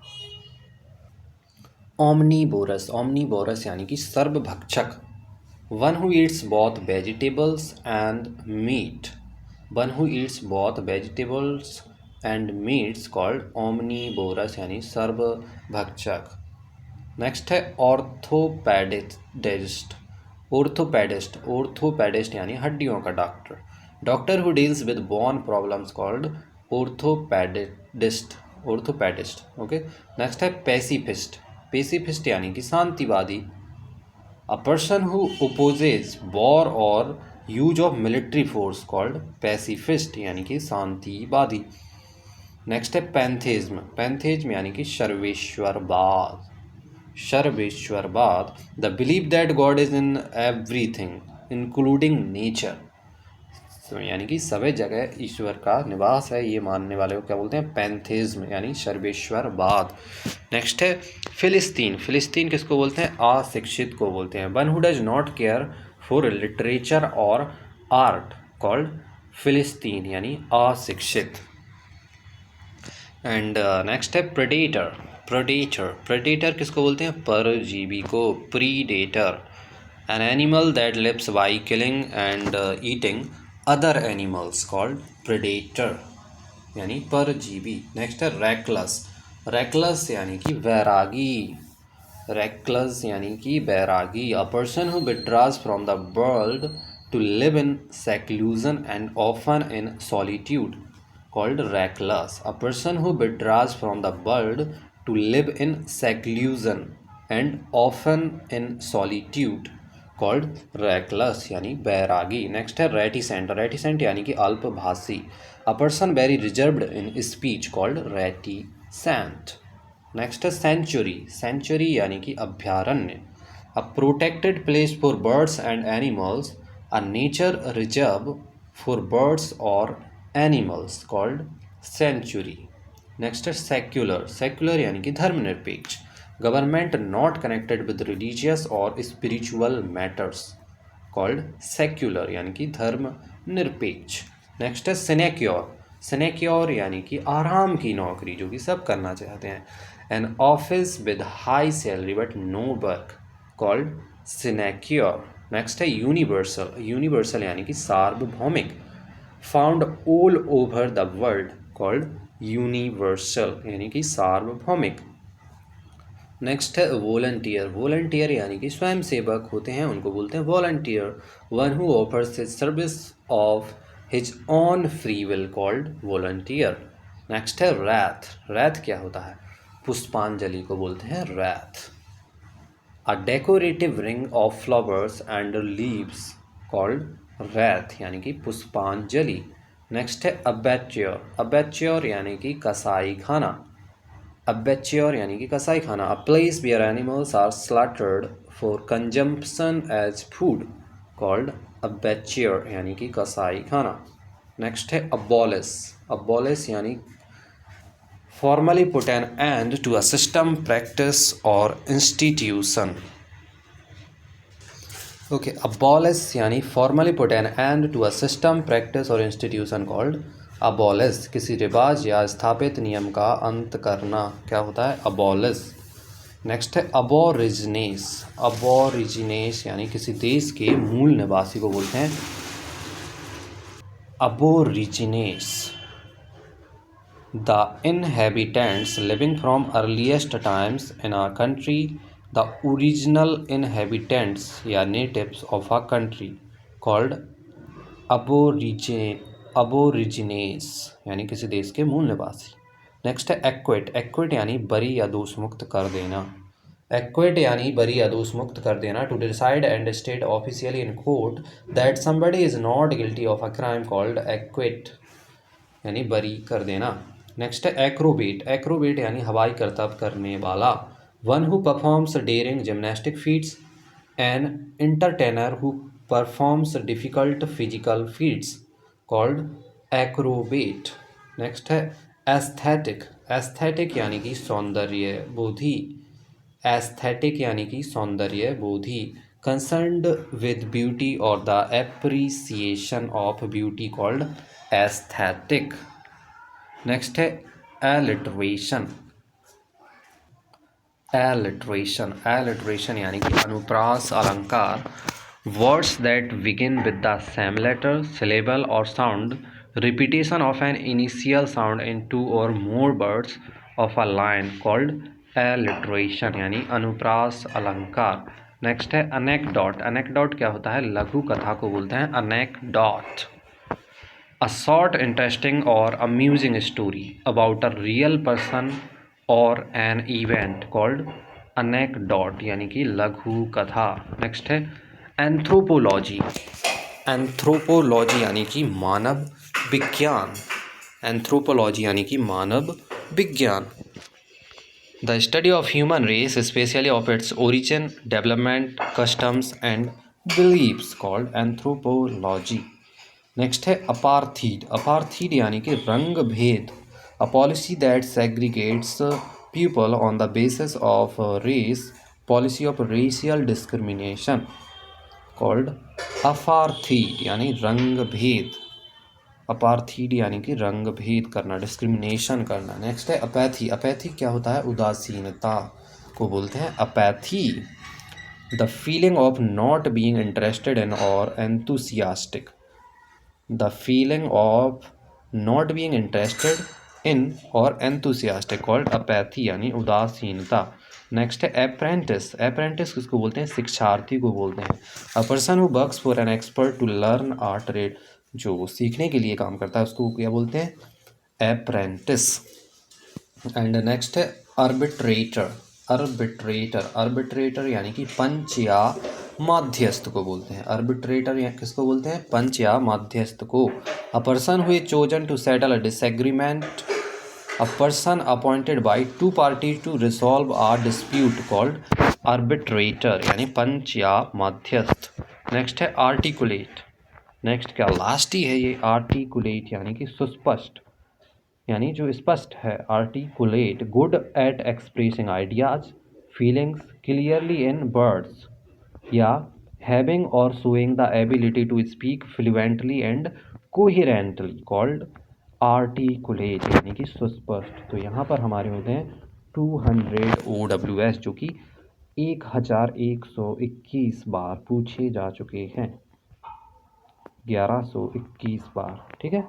ओमनीबोरस, ओमनीबोरस यानी कि सर्वभक्षक, one who eats both vegetables and meat, one who eats both vegetables and meats called omnivorous यानी सर्वभक्षक। नेक्स्ट है ऑर्थोपेडिस्ट, ऑर्थोपेडिस्ट, ऑर्थोपेडिस्ट यानी हड्डियों का doctor, doctor who deals with bone problems called orthopaedist, orthopaedist. Okay. Next है pacifist, pacifist यानी कि शांतिवादी, a person who opposes war और use of military force called pacifist यानी कि शांतिवादी। नेक्स्ट है पैंथेज्म, पैंथेज्म यानी कि सर्वेश्वरवाद, सर्वेश्वरवाद, the believe that God is in everything including nature, यानी कि सभी जगह ईश्वर का निवास है, ये मानने वाले को क्या बोलते हैं, पैंथेज्म यानी सर्वेश्वरवाद। नेक्स्ट है फिलिस्तीन, फिलिस्तीन किसको बोलते हैं, अशिक्षित को बोलते हैं, one who does not care for literature और आर्ट कॉल्ड फिलिस्तीन यानी अशिक्षित। एंड नेक्स्ट है प्रेडेटर, प्रेडेटर, प्रेडेटर किसको बोलते हैं, परजीवी को, predator, an animal that lives by killing and eating other animals called predator यानी परजीवी। नेक्स्ट है रैकलस, रैकलस यानी कि वैरागी, रैकलस यानी कि बैरागी, a person who withdraws from the world to live in seclusion and often in solitude called reckless, a person who withdraws from the world to live in seclusion and often in solitude called reckless यानी बैरागी। Next है reticent, reticent यानी कि अल्पभाषी, a person very reserved in speech called reticent। Next है century, century यानी कि अभ्यारण्य, a protected place for birds and animals, a nature reserve for birds और animals called century. Next है सेक्युलर, सेक्युलर यानी कि धर्मनिरपेक्ष, government not connected with religious और स्पिरिचुअल मैटर्स कॉल्ड सेक्युलर यानी कि धर्मनिरपेक्ष। नेक्स्ट है सिनेक्योर, सिनेक्योर यानी कि आराम की नौकरी जो कि सब करना चाहते हैं, an office with high salary but no work called sinecure. Next है यूनिवर्सल, यूनिवर्सल यानी कि सार्वभौमिक, found all over the world called universal यानी कि सार्वभौमिक। नेक्स्ट है वॉलंटियर, वॉलंटियर यानी कि स्वयं सेवक होते हैं उनको बोलते हैं volunteer, one who offers his service of his own free will called volunteer. Next है रैथ, रैथ क्या होता है, पुष्पांजलि को बोलते हैं wreath, a decorative ring of flowers and leaves called wreath यानी कि पुष्पांजलि। नेक्स्ट है अबैच्योर, अबैच्योर यानी कि कसाई खाना, अबैच्योर यानी कि कसाई खाना, a place where animals are slaughtered for consumption as food called abattoir यानी कि कसाई खाना। नेक्स्ट है अबॉलिश, अबॉलिश यानी formally put an end to a system, practice or institution। Okay, abolish यानी formally put an end to a system, practice or institution called abolish, किसी रिवाज या स्थापित नियम का अंत करना क्या होता है, abolish। नेक्स्ट है अबोरिजिनेस, अबोरिजिनेस यानी किसी देश के मूल निवासी को बोलते हैं अबोरिजिनेस, the inhabitants living from earliest times in a country, the original inhabitants या natives of a country called aborigines यानी किसी देश के मूल निवासी। नेक्स्ट है एक्विट, एक्विट यानी बरी या दोष मुक्त कर देना, एक्विट यानी बरी या दोष मुक्त कर देना, to decide and state officially in court that somebody is not guilty of a crime called acquit यानी बरी कर देना। नेक्स्ट है एक्रोबेट, एक्रोबेट यानी हवाई करतब करने वाला, one who performs daring gymnastic feats, an entertainer who performs difficult physical feats called acrobat. Next है एस्थेटिक, एस्थेटिक यानी कि सौंदर्य बोधि, एस्थेटिक यानी कि सौंदर्य बोधि, कंसर्न्ड विद ब्यूटी और the appreciation of beauty called aesthetic. Next है एलिटरेशन, एलिटरेशन, एलिटरेशन यानी कि अनुप्रास अलंकार, words that begin with the same letter, syllable और sound, repetition of an initial sound in two और more words of a line called alliteration यानी अनुप्रास अलंकार। नेक्स्ट है अनेक्डोट, अनेक्डोट क्या होता है, लघु कथा को बोलते हैं अनेक्डोट। A short, interesting or amusing story about a real person or an event called anecdote यानी कि लघु कथा। नेक्स्ट है एंथ्रोपोलॉजी, एंथ्रोपोलॉजी यानी कि मानव विज्ञान, एंथ्रोपोलॉजी यानी कि मानव विज्ञान। The study of human race, especially of its origin, development, customs and beliefs called anthropology। Next है अपार्थीड, अपार्थीड यानी कि रंग भेद, a policy that segregates people on the basis of race, policy of racial discrimination called apartheid यानी रंग भेद, apartheid यानी कि रंग भेद करना, डिस्क्रिमिनेशन करना। नेक्स्ट है अपैथी, अपैथी क्या होता है, उदासीनता को बोलते हैं apathy. The feeling of not being interested in और enthusiastic, the feeling of not being interested in or enthusiastic called apathy यानी उदासीनता। नेक्स्ट है अप्रेंटिस, अप्रेंटिस किसको बोलते हैं, शिक्षार्थी को बोलते हैं। A person who works for an expert to learn a trade, जो सीखने के लिए काम करता है उसको क्या बोलते हैं, अप्रेंटिस। एंड नेक्स्ट है आर्बिट्रेटर, आर्बिट्रेटर, आर्बिट्रेटर यानी कि पंच या मध्यस्थ को बोलते हैं। आर्बिट्रेटर या किसको बोलते हैं, पंच या मध्यस्थ को। A person who is chosen to settle a disagreement, a person appointed by two parties to resolve a dispute called arbitrator यानी पंच या मध्यस्थ। नेक्स्ट है आर्टिकुलेट, नेक्स्ट क्या लास्ट ही है ये, आर्टिकुलेट यानी कि सुस्पष्ट यानी जो स्पष्ट है। Articulate, good at expressing ideas feelings clearly in words या हैविंग और showing the ability to speak fluently and coherently called articulate यानी कि सुस्पष्ट। तो यहाँ पर हमारे होते हैं 200 OWS जो कि 1121 बार पूछे जा चुके हैं, 1121 बार, ठीक है।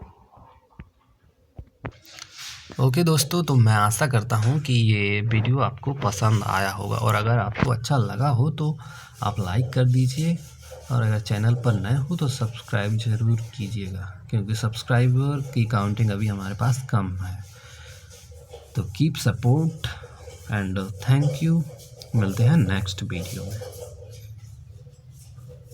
ओके दोस्तों, तो मैं आशा करता हूँ कि ये वीडियो आपको पसंद आया होगा, और अगर आपको अच्छा लगा हो तो आप लाइक कर दीजिए, और अगर चैनल पर नए हो तो सब्सक्राइब ज़रूर कीजिएगा, क्योंकि सब्सक्राइबर की काउंटिंग अभी हमारे पास कम है। तो keep support and thank you, मिलते हैं नेक्स्ट वीडियो में।